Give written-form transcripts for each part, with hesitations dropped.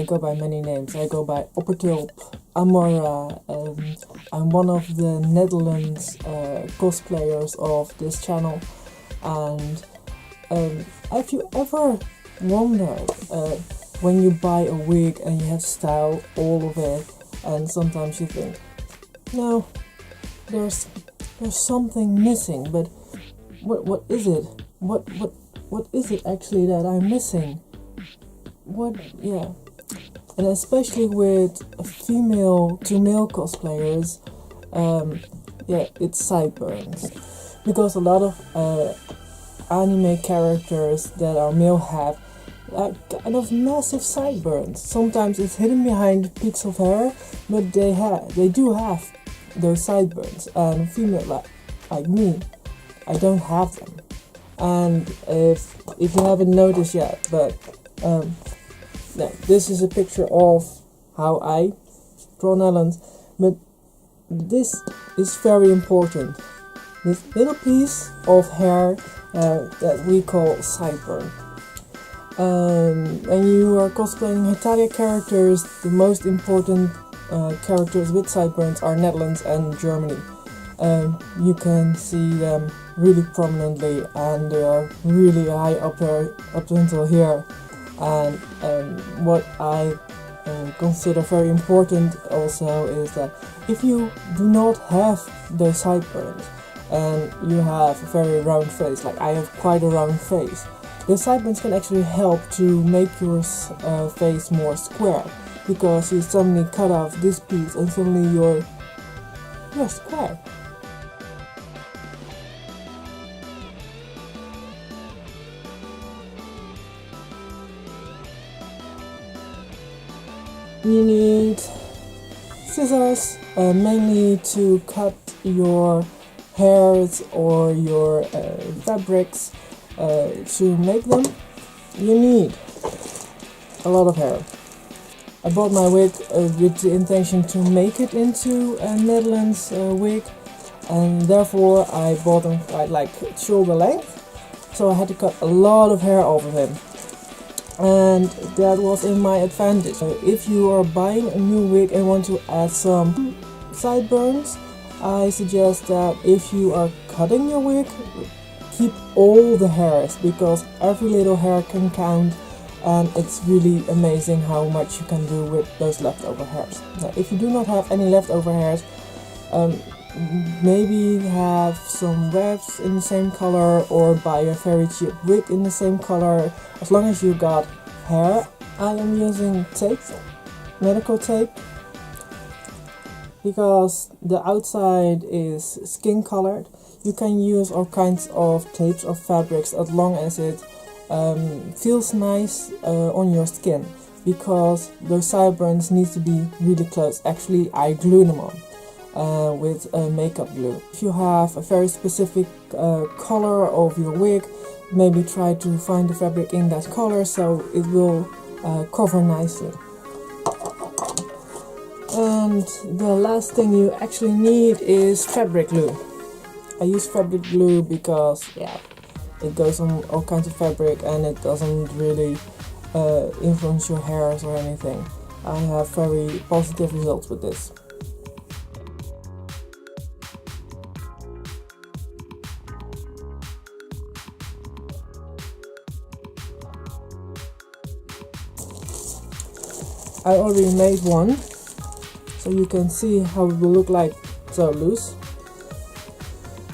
I go by many names. I go by Oppertulp, Amora. I'm one of the Netherlands cosplayers of this channel. And have you ever wondered when you buy a wig and you have style all of it, and sometimes you think, no, there's something missing, but what is it? What is it actually that I'm missing? Yeah. And especially with female to male cosplayers, it's sideburns. Because a lot of anime characters that are male have kind of massive sideburns. Sometimes it's hidden behind peaks of hair, but they do have those sideburns. And female like me, I don't have them. And if you haven't noticed yet, but this is a picture of how I draw Netherlands, but this is very important. This little piece of hair that we call sideburn. When you are cosplaying Hetalia characters, the most important characters with sideburns are Netherlands and Germany. You can see them really prominently, and they are really high up until here. And what I consider very important also is that if you do not have those sideburns and you have a very round face, like I have quite a round face, the sideburns can actually help to make your face more square, because you suddenly cut off this piece and suddenly you're square. You need scissors, mainly to cut your hairs or your fabrics. To make them, you need a lot of hair. I bought my wig with the intention to make it into a Netherlands wig, and therefore I bought them quite like shoulder length, so I had to cut a lot of hair off of him. And that was in my advantage. If you are buying a new wig and want to add some sideburns, I suggest that if you are cutting your wig, keep all the hairs, because every little hair can count, and it's really amazing how much you can do with those leftover hairs. Now, if you do not have any leftover hairs, maybe have some wefts in the same color, or buy a very cheap wig in the same color, as long as you got hair. I am using tape, medical tape, because the outside is skin colored. You can use all kinds of tapes or fabrics as long as it feels nice on your skin, because those sideburns need to be really close. Actually, I glue them on with makeup glue. If you have a very specific color of your wig, maybe try to find the fabric in that color so it will cover nicely. And the last thing you actually need is fabric glue. I use fabric glue because it goes on all kinds of fabric and it doesn't really influence your hairs or anything. I have very positive results with this. I already made one, so you can see how it will look like so loose.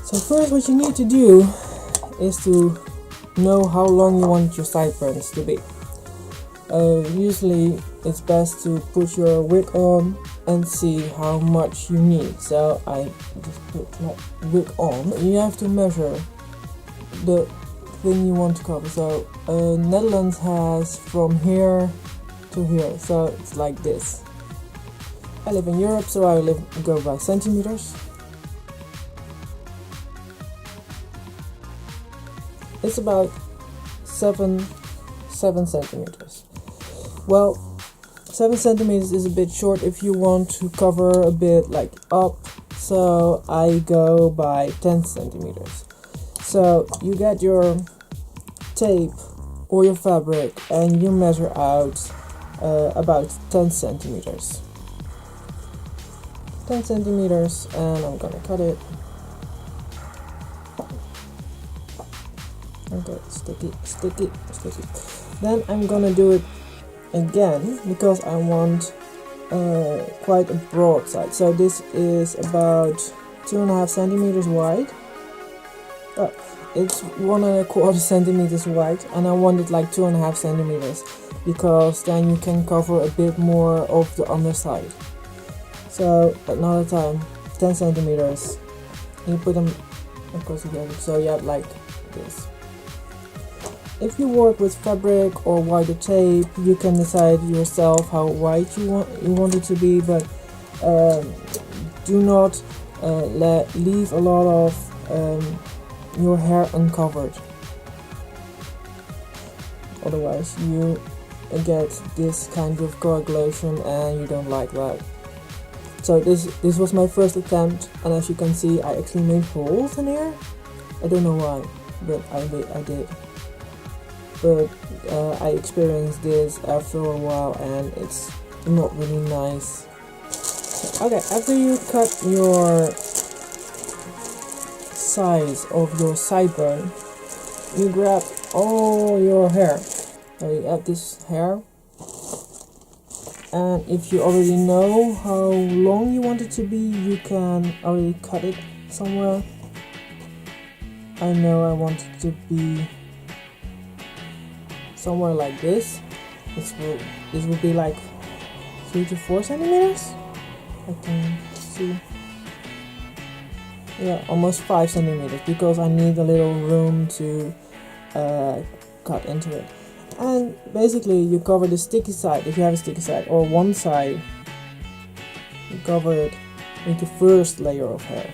So first what you need to do is to know how long you want your sideburns to be. Usually it's best to put your wig on and see how much you need. So I just put my wig on. You have to measure the thing you want to cover. So Netherlands has from here to here, so it's like this. I live in Europe, so I go by centimeters. It's about 7 centimeters. Well, 7 centimeters is a bit short if you want to cover a bit like up, so I go by 10 centimeters. So you get your tape or your fabric and you measure out about 10 centimeters. 10 centimeters, and I'm gonna cut it. Okay, sticky. Then I'm gonna do it again because I want quite a broad side. So this is about 2.5 centimeters wide. It's 1.25 centimeters wide, and I want it like 2.5 centimeters because then you can cover a bit more of the underside. So another time, 10 centimeters. You put them across together, so you have like this. If you work with fabric or wider tape, you can decide yourself how wide you want it to be, but do not leave a lot of your hair uncovered. Otherwise, you get this kind of coagulation, and you don't like that. So this was my first attempt, and as you can see, I actually made holes in here. I don't know why, but I did. But I experienced this after a while, and it's not really nice. Okay, after you cut your size of your sideburn, you grab all your hair. So you add this hair, and if you already know how long you want it to be, you can already cut it somewhere. I know I want it to be somewhere like this. This will be like 3 to 4 centimeters. I can see. Yeah, almost 5 centimeters because I need a little room to cut into it. And basically, you cover the sticky side if you have a sticky side, or one side. You cover it with the first layer of hair.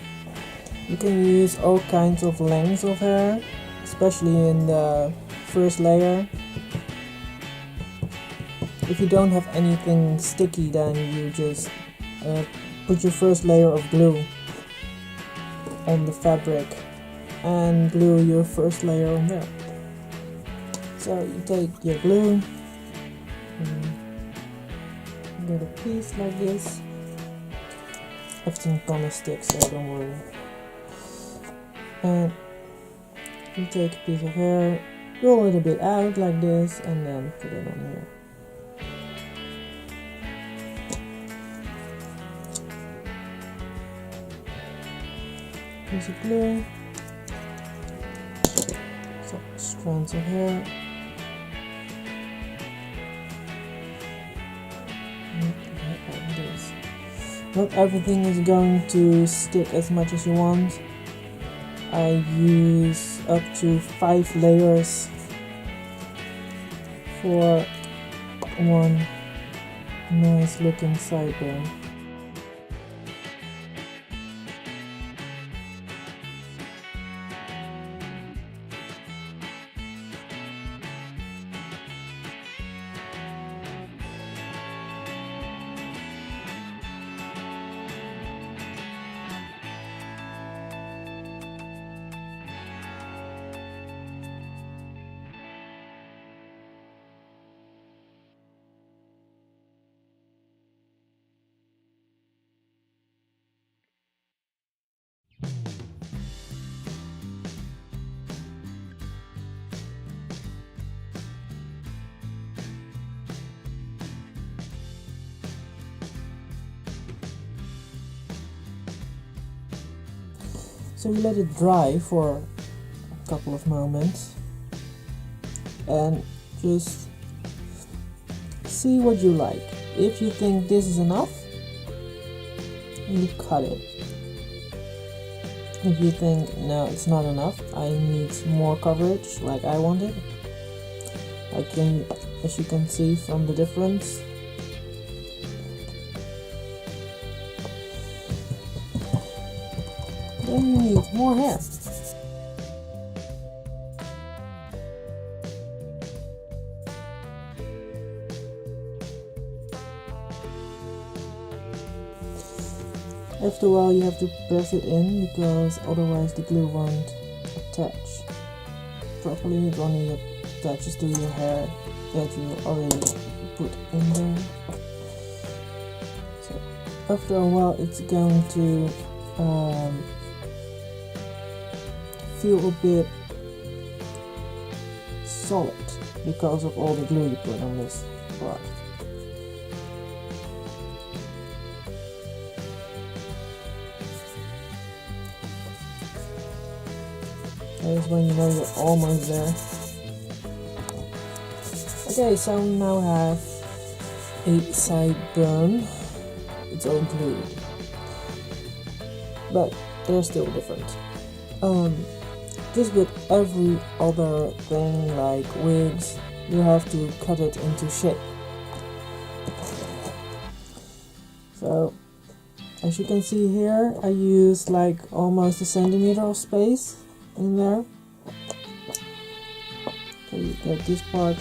You can use all kinds of lengths of hair, especially in the first layer. If you don't have anything sticky, then you just put your first layer of glue on the fabric and glue your first layer on there. So you take your glue, get a piece like this. Everything's gonna stick, so don't worry. And you take a piece of hair, roll it a bit out like this, and then put it on here. Piece of glue, some strands of hair, like this. Not everything is going to stick as much as you want. I use up to 5 layers for one nice looking sideburn. So you let it dry for a couple of moments and just see what you like. If you think this is enough, you cut it. If you think no, it's not enough, I need more coverage like I wanted, as you can see from the difference. Then you need more hair. After a while you have to press it in because otherwise the glue won't attach properly. It only attaches to your hair that you already put in there. So after a while it's going to feel a bit solid because of all the glue you put on this part. That is when you know you're almost there. Okay, so we now have a sideburn. It's all glue, but they're still different. Just with every other thing like wigs, you have to cut it into shape. So as you can see here, I use like almost a centimeter of space in there. So you get this part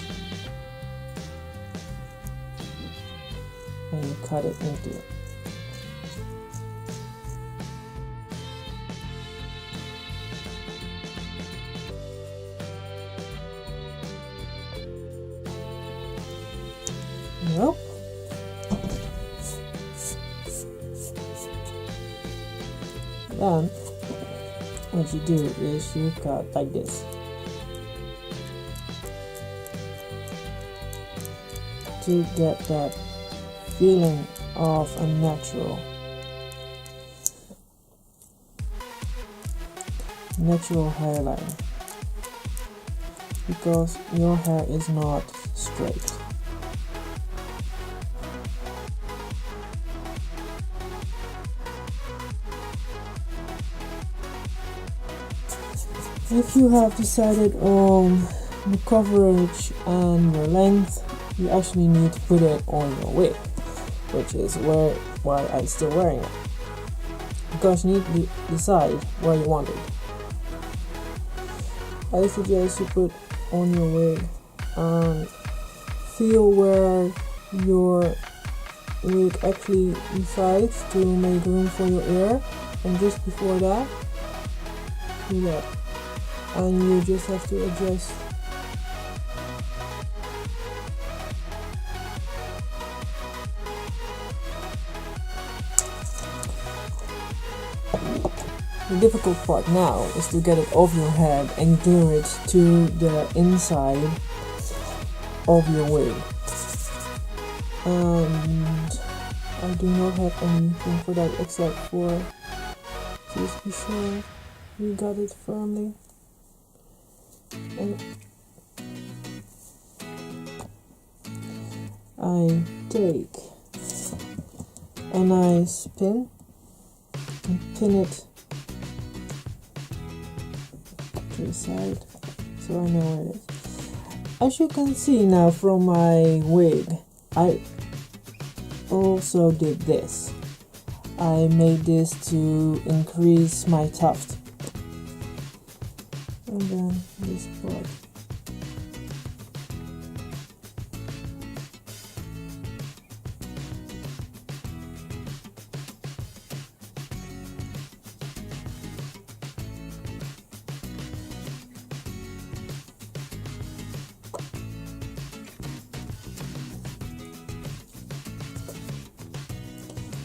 and you cut it into it. Yep. Then what you do is you cut like this to get that feeling of a natural hairline, because your hair is not straight. If you have decided on the coverage and your length, you actually need to put it on your wig, which is why I'm still wearing it, because you need to decide where you want it. I suggest you put on your wig and feel where your wig actually decides to make room for your ear, and just before that, do that. And you just have to adjust. The difficult part now is to get it off your head and glue it to the inside of your wig. And I do not have anything for that except for just be sure you got it firmly. And I take a nice pin and pin it to the side so I know where it is. As you can see now from my wig, I also did this. I made this to increase my tuft. And then this part.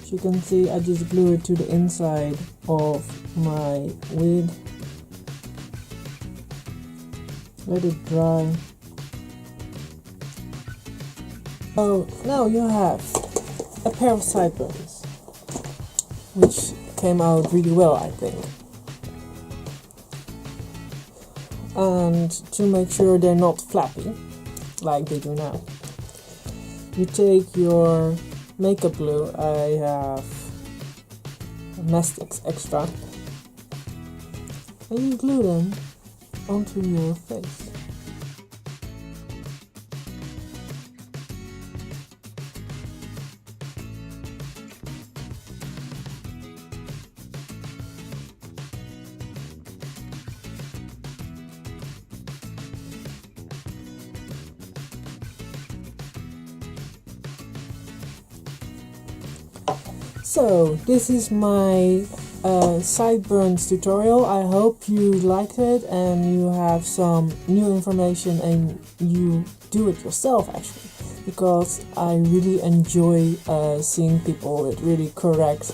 As you can see, I just glue it to the inside of my wig. Let it dry. Oh, now you have a pair of sideburns, which came out really well, I think. And to make sure they're not flappy, like they do now, you take your makeup glue. I have Mastix extra, and you glue them onto your face. So this is my sideburns tutorial. I hope you liked it and you have some new information and you do it yourself actually. because I really enjoy seeing people with really correct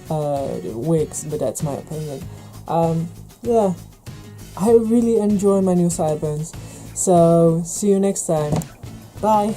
wigs, but that's my opinion. Yeah, I really enjoy my new sideburns. So see you next time. Bye.